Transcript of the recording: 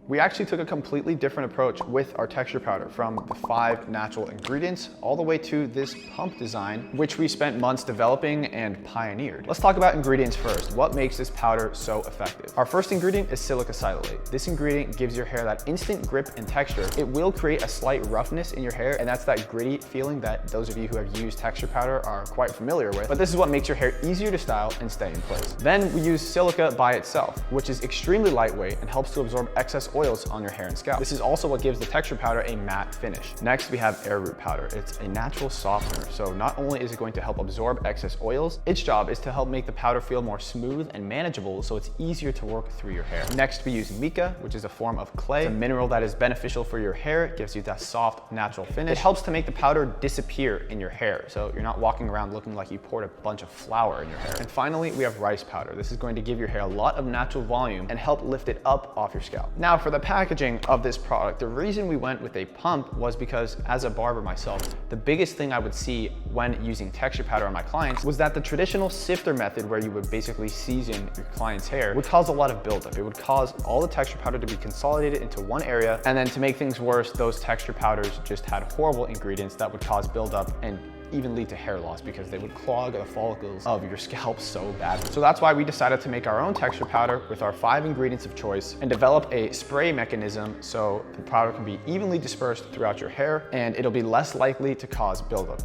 We actually took a completely different approach with our texture powder, from the 5 natural ingredients all the way to this pump design, which we spent months developing and pioneered. Let's talk about ingredients first. What makes this powder so effective? Our first ingredient is silicosylate. This ingredient gives your hair that instant grip and texture. It will create a slight roughness in your hair, and that's that gritty feeling that those of you who have used texture powder are quite familiar with. But this is what makes your hair easier to style and stay in place. Then we use silica by itself, which is extremely lightweight and helps to absorb excess oils on your hair and scalp. This is also what gives the texture powder a matte finish. Next, we have arrowroot powder. It's a natural softener, so not only is it going to help absorb excess oils, its job is to help make the powder feel more smooth and manageable so it's easier to work through your hair. Next, we use mica, which is a form of clay. It's a mineral that is beneficial for your hair. It gives you that soft, natural finish. It helps to make the powder disappear in your hair, so you're not walking around looking like you poured a bunch of flour in your hair. And finally, we have rice powder. This is going to give your hair a lot of natural volume and help lift it up off your scalp. Now, for the packaging of this product, the reason we went with a pump was because, as a barber myself, the biggest thing I would see when using texture powder on my clients was that the traditional sifter method, where you would basically season your client's hair, would cause a lot of buildup. It would cause all the texture powder to be consolidated into one area, and then to make things worse, those texture powders just had horrible ingredients that would cause buildup and even lead to hair loss because they would clog the follicles of your scalp so badly. So that's why we decided to make our own texture powder with our 5 ingredients of choice and develop a spray mechanism so the powder can be evenly dispersed throughout your hair and it'll be less likely to cause buildup.